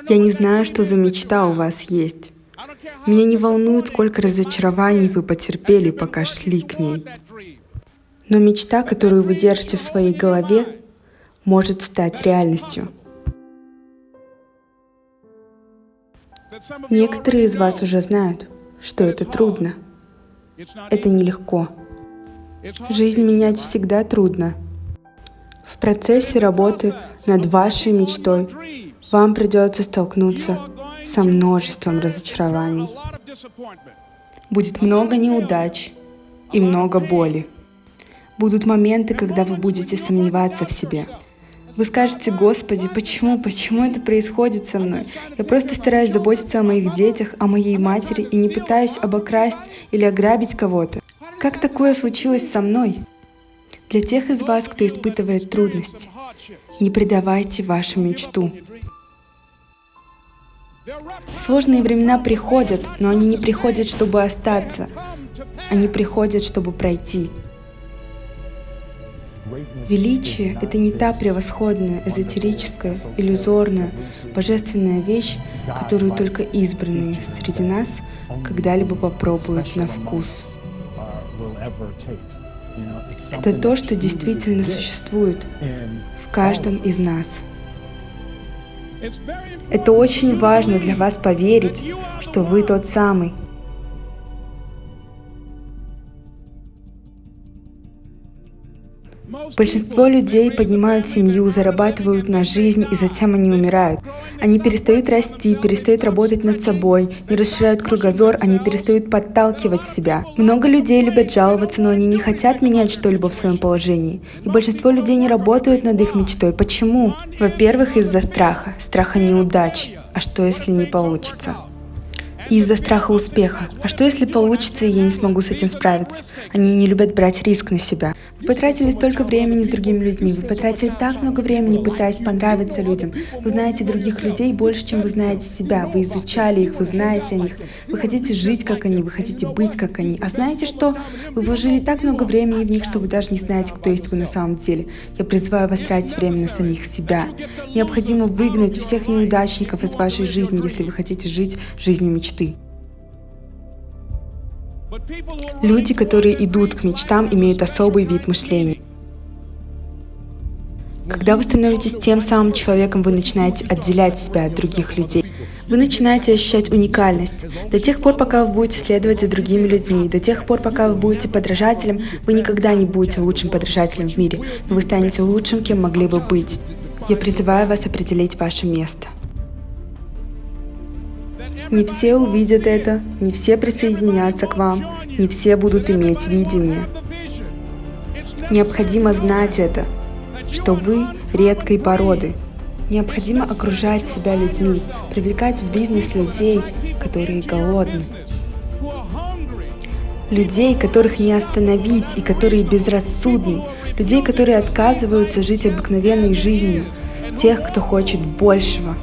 Я не знаю, что за мечта у вас есть. Меня не волнует, сколько разочарований вы потерпели, пока шли к ней. Но мечта, которую вы держите в своей голове, может стать реальностью. Некоторые из вас уже знают, что это трудно. Это нелегко. Жизнь менять всегда трудно. В процессе работы над вашей мечтой вам придется столкнуться со множеством разочарований. Будет много неудач и много боли. Будут моменты, когда вы будете сомневаться в себе. Вы скажете: «Господи, почему это происходит со мной? Я просто стараюсь заботиться о моих детях, о моей матери и не пытаюсь обокрасть или ограбить кого-то. Как такое случилось со мной?» Для тех из вас, кто испытывает трудности, не предавайте вашу мечту. Сложные времена приходят, но они не приходят, чтобы остаться. Они приходят, чтобы пройти. Величие — это не та превосходная, эзотерическая, иллюзорная, божественная вещь, которую только избранные среди нас когда-либо попробуют на вкус. Это то, что действительно существует в каждом из нас. Это очень важно для вас поверить, что вы тот самый. Большинство людей поднимают семью, зарабатывают на жизнь, и затем они умирают. Они перестают расти, перестают работать над собой, не расширяют кругозор, они перестают подталкивать себя. Много людей любят жаловаться, но они не хотят менять что-либо в своем положении. И большинство людей не работают над их мечтой. Почему? Во-первых, из-за страха неудач. А что, если не получится? И из-за страха успеха. А что, если получится, и я не смогу с этим справиться? Они не любят брать риск на себя. Вы потратили столько времени с другими людьми, вы потратили так много времени, пытаясь понравиться людям. Вы знаете других людей больше, чем вы знаете себя. Вы изучали их, вы знаете о них. Вы хотите жить, как они, вы хотите быть, как они. А знаете что? Вы вложили так много времени в них, что вы даже не знаете, кто есть вы на самом деле. Я призываю вас тратить время на самих себя. Необходимо выгнать всех неудачников из вашей жизни, если вы хотите жить жизнью мечты. Люди, которые идут к мечтам, имеют особый вид мышления. Когда вы становитесь тем самым человеком, вы начинаете отделять себя от других людей. Вы начинаете ощущать уникальность. До тех пор, пока вы будете следовать за другими людьми, до тех пор, пока вы будете подражателем, вы никогда не будете лучшим подражателем в мире, но вы станете лучшим, кем могли бы быть. Я призываю вас определить ваше место. Не все увидят это, не все присоединятся к вам, не все будут иметь видение. Необходимо знать это, что вы редкой породы. Необходимо окружать себя людьми, привлекать в бизнес людей, которые голодны. Людей, которых не остановить и которые безрассудны. Людей, которые отказываются жить обыкновенной жизнью. Тех, кто хочет большего.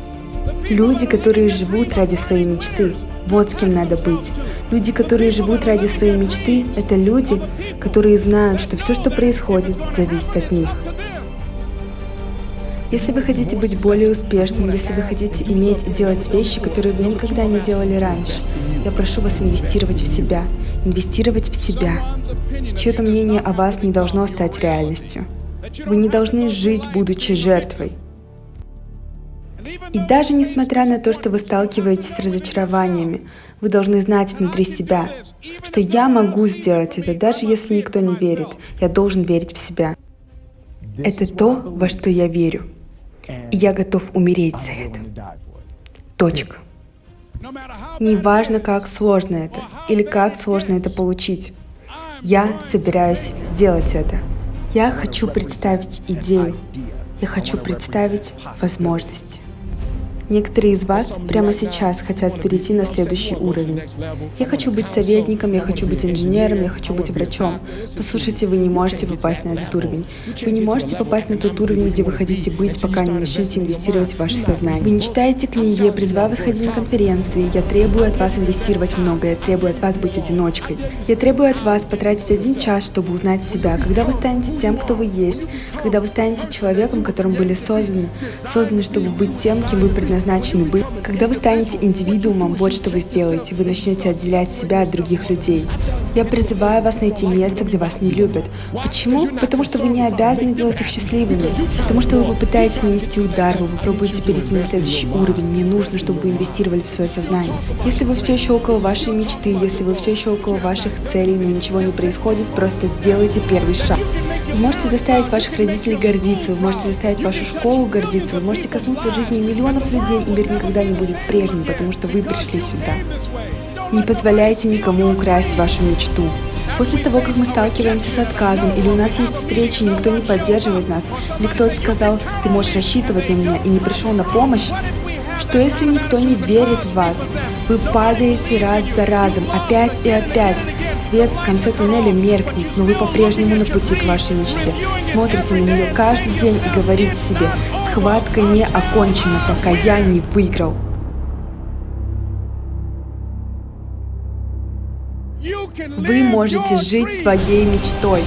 Люди, которые живут ради своей мечты. Вот с кем надо быть. Люди, которые живут ради своей мечты, это люди, которые знают, что все, что происходит, зависит от них. Если вы хотите быть более успешным, если вы хотите иметь и делать вещи, которые вы никогда не делали раньше, я прошу вас инвестировать в себя. Инвестировать в себя. Чье-то мнение о вас не должно стать реальностью. Вы не должны жить, будучи жертвой. И даже несмотря на то, что вы сталкиваетесь с разочарованиями, вы должны знать внутри себя, что я могу сделать это, даже если никто не верит. Я должен верить в себя. Это то, во что я верю. И я готов умереть за это. Точка. Неважно, как сложно это, или как сложно это получить. Я собираюсь сделать это. Я хочу представить идею. Я хочу представить возможности. Некоторые из вас прямо сейчас хотят перейти на следующий уровень. Я хочу быть советником, я хочу быть инженером, я хочу быть врачом. Послушайте, вы не можете попасть на этот уровень. Вы не можете попасть на тот уровень, где вы хотите быть, пока не начнете инвестировать в ваше сознание. Вы не читаете книги, я призываю вас ходить на конференции, я требую от вас инвестировать много, я требую от вас быть одиночкой. Я требую от вас потратить 1 час, чтобы узнать себя. Когда вы станете тем, кто вы есть, когда вы станете человеком, которым были созданы, чтобы быть тем, кем вы предназначены, предназначены быть. Когда вы станете индивидуумом, вот что вы сделаете. Вы начнете отделять себя от других людей. Я призываю вас найти место, где вас не любят. Почему? Потому что вы не обязаны делать их счастливыми. Потому что вы попытаетесь нанести удар, вы попробуете перейти на следующий уровень. Мне нужно, чтобы вы инвестировали в свое сознание. Если вы все еще около вашей мечты, если вы все еще около ваших целей, но ничего не происходит, просто сделайте первый шаг. Вы можете заставить ваших родителей гордиться, вы можете заставить вашу школу гордиться, вы можете коснуться жизни миллионов людей, и мир никогда не будет прежним, потому что вы пришли сюда. Не позволяйте никому украсть вашу мечту. После того, как мы сталкиваемся с отказом, или у нас есть встречи, и никто не поддерживает нас, или кто-то сказал, ты можешь рассчитывать на меня, и не пришел на помощь, что если никто не верит в вас, вы падаете раз за разом, опять и опять. Свет в конце туннеля меркнет, но вы по-прежнему на пути к вашей мечте. Смотрите на нее каждый день и говорите себе, схватка не окончена, пока я не выиграл. Вы можете жить своей мечтой.